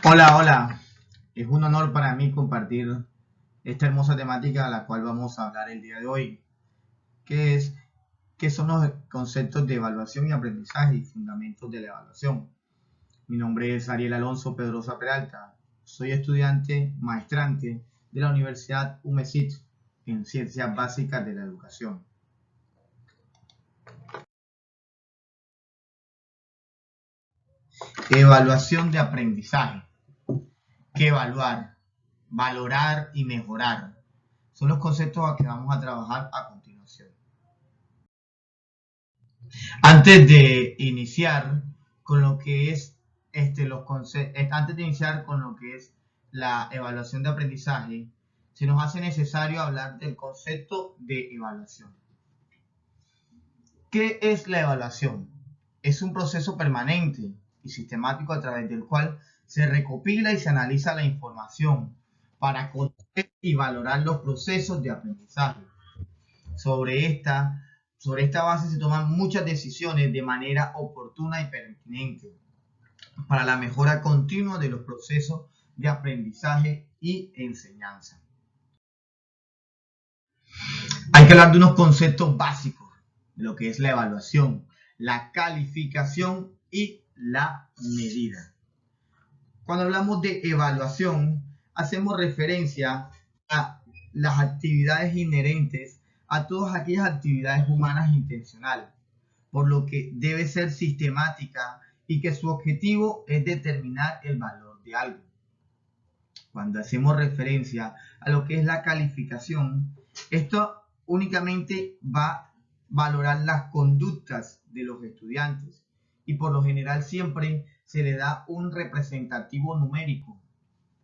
Hola, hola. Es un honor para mí compartir esta hermosa temática a la cual vamos a hablar el día de hoy, que es qué son los conceptos de evaluación y aprendizaje y fundamentos de la evaluación. Mi nombre es Ariel Alonso Pedrosa Peralta. Soy estudiante maestrante de la Universidad UMESIT en Ciencias Básicas de la Educación. Evaluación de aprendizaje. ¿Qué evaluar? Valorar y mejorar. Son los conceptos a que vamos a trabajar a continuación. Antes de iniciar con lo que es antes de iniciar con lo que es la evaluación de aprendizaje, se nos hace necesario hablar del concepto de evaluación. ¿Qué es la evaluación? Es un proceso permanente y sistemático a través del cual se recopila y se analiza la información para conocer y valorar los procesos de aprendizaje. Sobre esta base se toman muchas decisiones de manera oportuna y pertinente para la mejora continua de los procesos de aprendizaje y enseñanza. Hay que hablar de unos conceptos básicos de lo que es la evaluación, la calificación y la medida. Cuando hablamos de evaluación, hacemos referencia a las actividades inherentes a todas aquellas actividades humanas intencionales, por lo que debe ser sistemática y que su objetivo es determinar el valor de algo. Cuando hacemos referencia a lo que es la calificación, esto únicamente va a valorar las conductas de los estudiantes y por lo general siempre se le da un representativo numérico.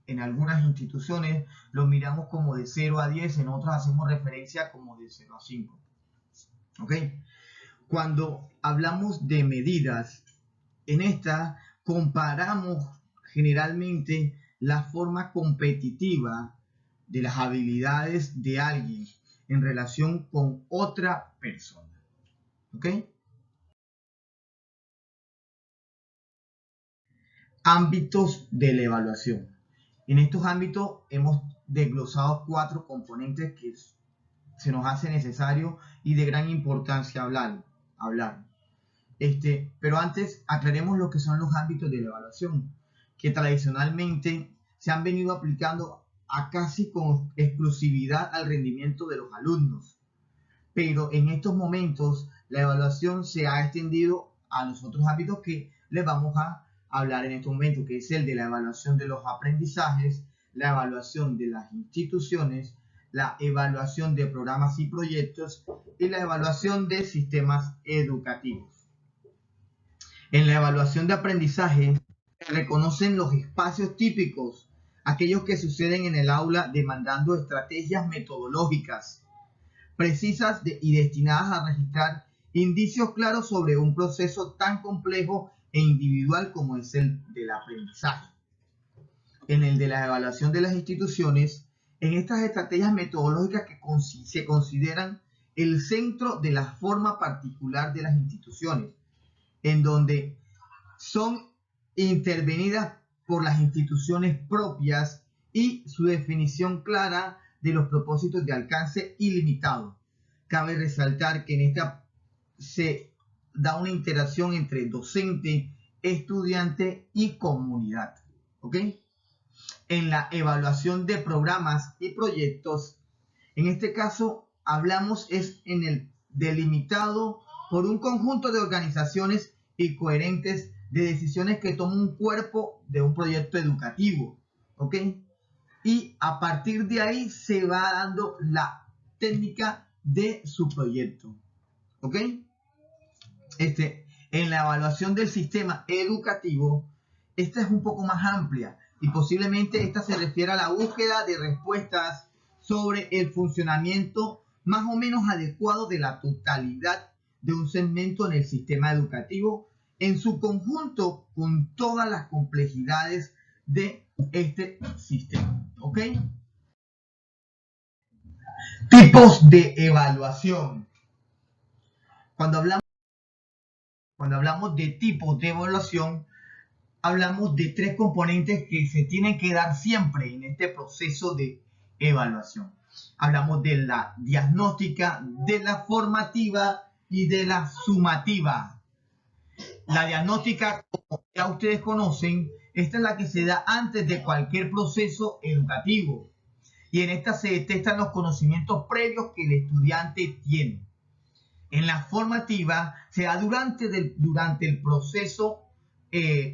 En algunas instituciones lo miramos como de 0 a 10, en otras hacemos referencia como de 0 a 5. ¿Ok? Cuando hablamos de medidas, en esta comparamos generalmente la forma competitiva de las habilidades de alguien en relación con otra persona. ¿Ok? Ámbitos de la evaluación. En estos ámbitos hemos desglosado 4 componentes que se nos hace necesario y de gran importancia hablar. Pero antes aclaremos lo que son los ámbitos de la evaluación, que tradicionalmente se han venido aplicando a casi con exclusividad al rendimiento de los alumnos. Pero en estos momentos la evaluación se ha extendido a los otros ámbitos que les vamos a hablar en este momento, que es el de la evaluación de los aprendizajes, la evaluación de las instituciones, la evaluación de programas y proyectos y la evaluación de sistemas educativos. En la evaluación de aprendizaje se reconocen los espacios típicos, aquellos que suceden en el aula demandando estrategias metodológicas precisas y destinadas a registrar indicios claros sobre un proceso tan complejo e individual como es el del aprendizaje. En el de la evaluación de las instituciones, en estas estrategias metodológicas que se consideran el centro de la forma particular de las instituciones, en donde son intervenidas por las instituciones propias y su definición clara de los propósitos de alcance ilimitado. Cabe resaltar que en esta se da una interacción entre docente, estudiante y comunidad. ¿Ok? En la evaluación de programas y proyectos, en este caso hablamos es en el delimitado por un conjunto de organizaciones y coherentes de decisiones que toma un cuerpo de un proyecto educativo. ¿Ok? Y a partir de ahí se va dando la técnica de su proyecto. ¿Ok? En la evaluación del sistema educativo, esta es un poco más amplia y posiblemente esta se refiere a la búsqueda de respuestas sobre el funcionamiento más o menos adecuado de la totalidad de un segmento en el sistema educativo en su conjunto con todas las complejidades de este sistema. ¿Ok? Tipos de evaluación. Cuando hablamos de tipos de evaluación, hablamos de tres componentes que se tienen que dar siempre en este proceso de evaluación. Hablamos de la diagnóstica, de la formativa y de la sumativa. La diagnóstica, como ya ustedes conocen, esta es la que se da antes de cualquier proceso educativo. Y en esta se detectan los conocimientos previos que el estudiante tiene. En la formativa se da durante el proceso del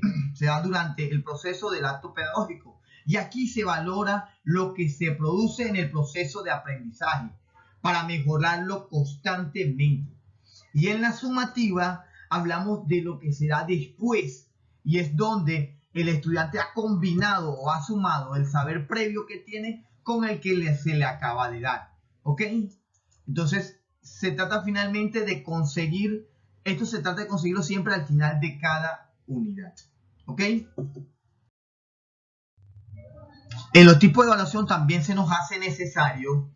acto pedagógico. Y aquí se valora lo que se produce en el proceso de aprendizaje para mejorarlo constantemente. Y en la sumativa hablamos de lo que se da después, y es donde el estudiante ha combinado o ha sumado el saber previo que tiene con el que se le acaba de dar. ¿Ok? Entonces, se trata finalmente de conseguir, esto se trata de conseguirlo siempre al final de cada unidad. ¿Ok? En los tipos de evaluación también se nos hace necesario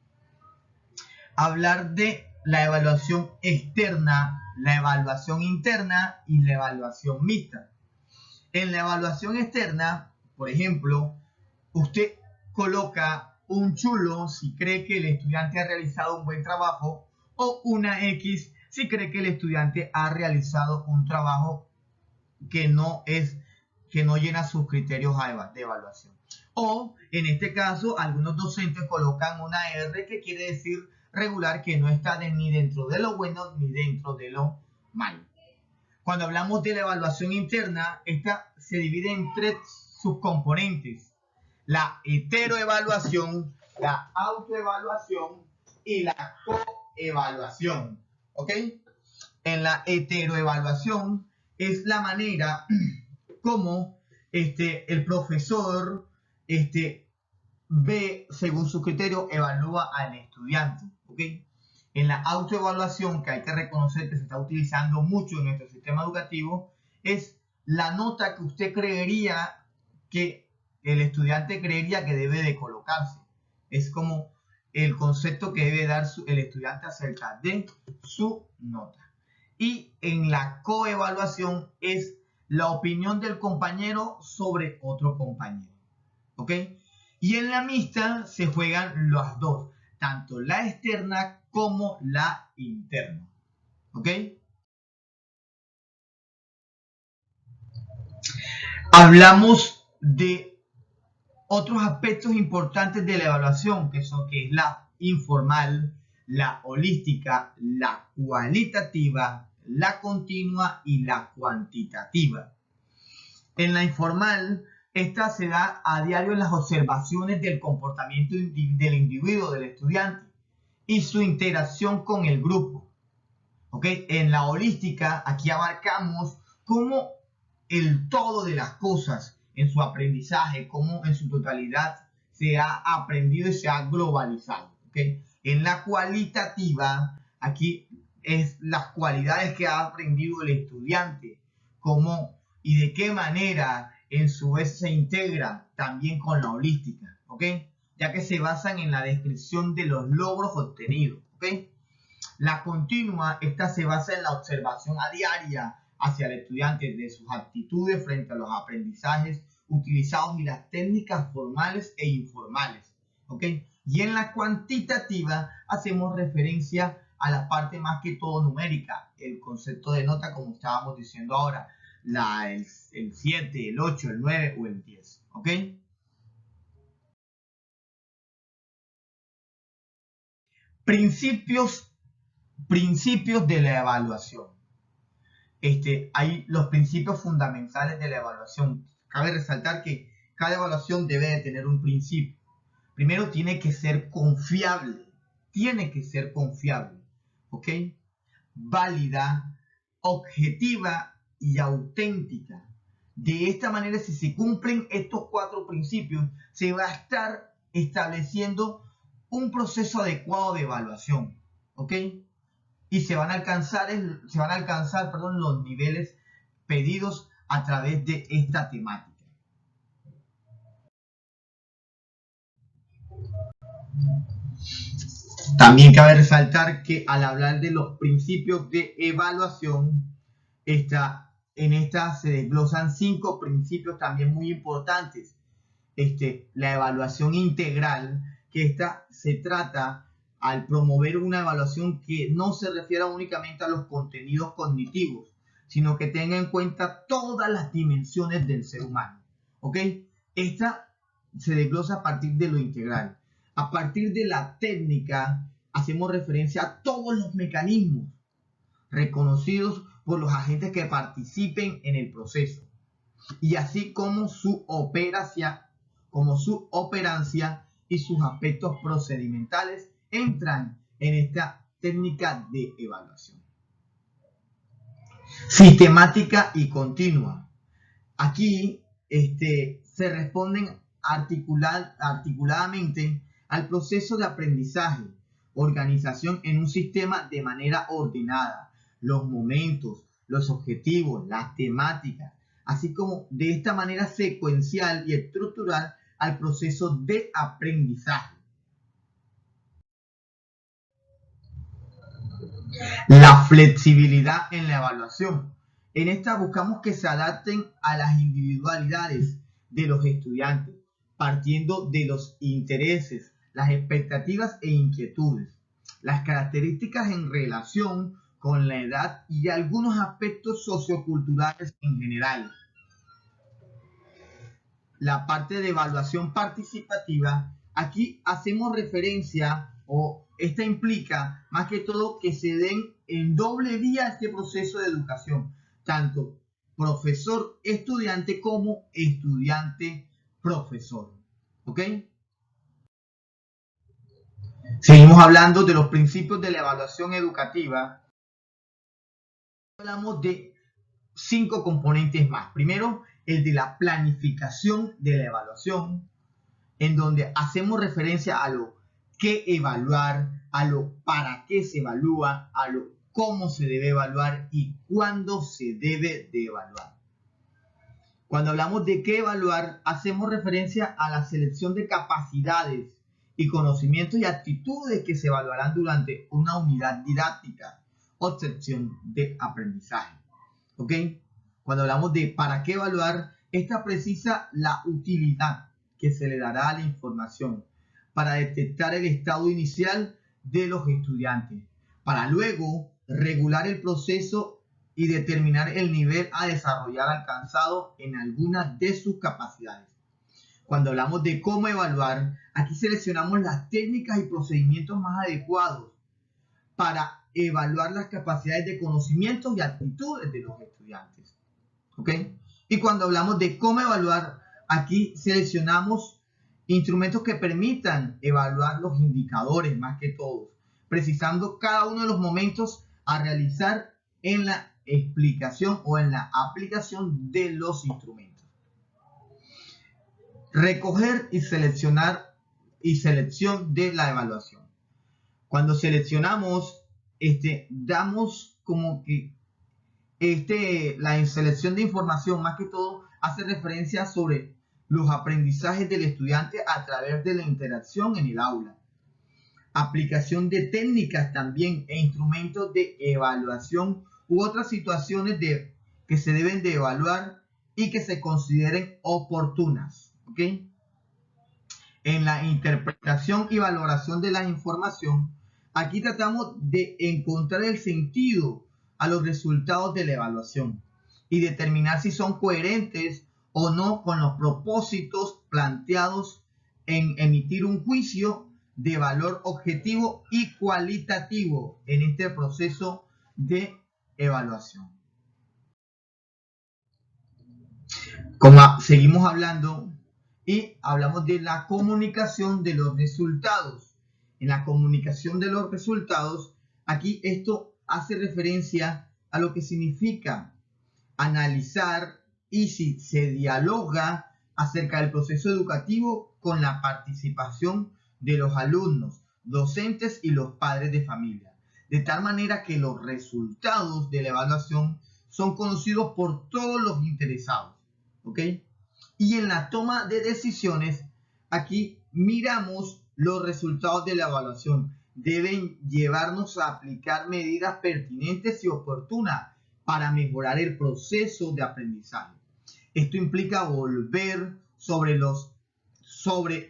hablar de la evaluación externa, la evaluación interna y la evaluación mixta. En la evaluación externa, por ejemplo, usted coloca un chulo si cree que el estudiante ha realizado un buen trabajo, o una X si cree que el estudiante ha realizado un trabajo que no llena sus criterios de evaluación. O en este caso, algunos docentes colocan una R, que quiere decir regular, que no está ni dentro de lo bueno ni dentro de lo malo. Cuando hablamos de la evaluación interna, esta se divide en tres subcomponentes: la heteroevaluación, la autoevaluación y la coevaluación. ¿Ok? En la heteroevaluación es la manera como el profesor ve, según su criterio, evalúa al estudiante. ¿Ok? En la autoevaluación, que hay que reconocer que se está utilizando mucho en nuestro sistema educativo, es la nota que usted creería que el estudiante creería que debe de colocarse. Es como el concepto que debe dar el estudiante acerca de su nota. Y en la coevaluación es la opinión del compañero sobre otro compañero. ¿Ok? Y en la mixta se juegan las dos, tanto la externa como la interna. ¿Ok? Hablamos de otros aspectos importantes de la evaluación, que es la informal, la holística, la cualitativa, la continua y la cuantitativa. En la informal, esta se da a diario en las observaciones del comportamiento del individuo, del estudiante, y su interacción con el grupo. ¿Ok? En la holística, aquí abarcamos cómo el todo de las cosas en su aprendizaje, cómo en su totalidad se ha aprendido y se ha globalizado. ¿Ok? En la cualitativa, aquí es las cualidades que ha aprendido el estudiante, cómo y de qué manera en su vez se integra también con la holística. ¿Ok? Ya que se basan en la descripción de los logros obtenidos. ¿Ok? La continua, esta se basa en la observación a diaria hacia el estudiante de sus actitudes frente a los aprendizajes utilizados y las técnicas formales e informales. ¿Ok? Y en la cuantitativa hacemos referencia a la parte más que todo numérica, el concepto de nota, como estábamos diciendo ahora, el 7, el 8, el 9 o el 10. ¿Ok? Principios de la evaluación. Hay los principios fundamentales de la evaluación. Cabe resaltar que cada evaluación debe de tener un principio. Primero, tiene que ser confiable. ¿Ok? Válida, objetiva y auténtica. De esta manera, si se cumplen estos cuatro principios, se va a estar estableciendo un proceso adecuado de evaluación. ¿Ok? Y se van a alcanzar los niveles pedidos a través de esta temática. También cabe resaltar que al hablar de los principios de evaluación, en esta se desglosan 5 principios también muy importantes. La evaluación integral, que esta se trata al promover una evaluación que no se refiera únicamente a los contenidos cognitivos, sino que tenga en cuenta todas las dimensiones del ser humano. ¿Ok? Esta se desglosa a partir de lo integral. A partir de la técnica, hacemos referencia a todos los mecanismos reconocidos por los agentes que participen en el proceso, y así como su operancia y sus aspectos procedimentales entran en esta técnica de evaluación. Sistemática y continua. Aquí se responden articuladamente al proceso de aprendizaje, organización en un sistema de manera ordenada, los momentos, los objetivos, las temáticas, así como de esta manera secuencial y estructural al proceso de aprendizaje. La flexibilidad en la evaluación. En esta buscamos que se adapten a las individualidades de los estudiantes, partiendo de los intereses, las expectativas e inquietudes, las características en relación con la edad y algunos aspectos socioculturales en general. La parte de evaluación participativa, aquí hacemos referencia, o esta implica más que todo que se den en doble vía este proceso de educación, tanto profesor-estudiante como estudiante-profesor. ¿Ok? Seguimos hablando de los principios de la evaluación educativa. Hablamos de 5 componentes más. Primero, el de la planificación de la evaluación, en donde hacemos referencia a lo que evaluar, a lo para qué se evalúa, a lo cómo se debe evaluar y cuándo se debe de evaluar. Cuando hablamos de qué evaluar, hacemos referencia a la selección de capacidades y conocimientos y actitudes que se evaluarán durante una unidad didáctica o sección de aprendizaje. ¿Ok? Cuando hablamos de para qué evaluar, esta precisa la utilidad que se le dará a la información para detectar el estado inicial de los estudiantes, para luego regular el proceso y determinar el nivel a desarrollar alcanzado en algunas de sus capacidades. Cuando hablamos de cómo evaluar, aquí seleccionamos las técnicas y procedimientos más adecuados para evaluar las capacidades de conocimientos y actitudes de los estudiantes. ¿Ok? Y cuando hablamos de cómo evaluar, aquí seleccionamos instrumentos que permitan evaluar los indicadores más que todos, precisando cada uno de los momentos a realizar en la explicación o en la aplicación de los instrumentos. Recoger y seleccionar y selección de la evaluación. Cuando seleccionamos, damos como que la selección de información más que todo hace referencia sobre los aprendizajes del estudiante a través de la interacción en el aula. Aplicación de técnicas también e instrumentos de evaluación u otras situaciones que se deben de evaluar y que se consideren oportunas. ¿Ok? En la interpretación y valoración de la información, aquí tratamos de encontrar el sentido a los resultados de la evaluación y determinar si son coherentes o no con los propósitos planteados en emitir un juicio de valor objetivo y cualitativo en este proceso de evaluación. Como seguimos hablando y hablamos de la comunicación de los resultados. En la comunicación de los resultados, aquí esto hace referencia a lo que significa analizar y si se dialoga acerca del proceso educativo con la participación de los alumnos, docentes y los padres de familia, de tal manera que los resultados de la evaluación son conocidos por todos los interesados. ¿Ok? Y en la toma de decisiones, aquí miramos los resultados de la evaluación. Deben llevarnos a aplicar medidas pertinentes y oportunas para mejorar el proceso de aprendizaje. Esto implica volver sobre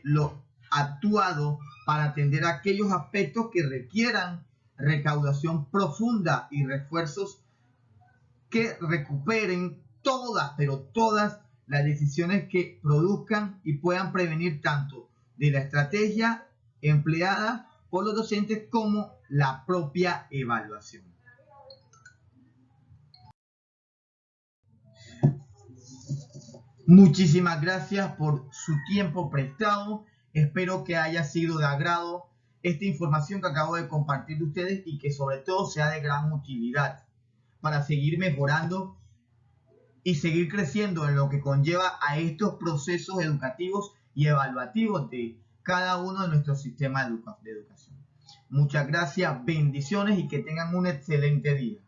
lo actuado para atender aquellos aspectos que requieran recaudación profunda y refuerzos que recuperen todas, pero todas las decisiones que produzcan y puedan prevenir tanto de la estrategia empleada por los docentes como la propia evaluación. Muchísimas gracias por su tiempo prestado. Espero que haya sido de agrado esta información que acabo de compartir de ustedes y que sobre todo sea de gran utilidad para seguir mejorando y seguir creciendo en lo que conlleva a estos procesos educativos y evaluativos de cada uno de nuestros sistemas de educación. Muchas gracias, bendiciones y que tengan un excelente día.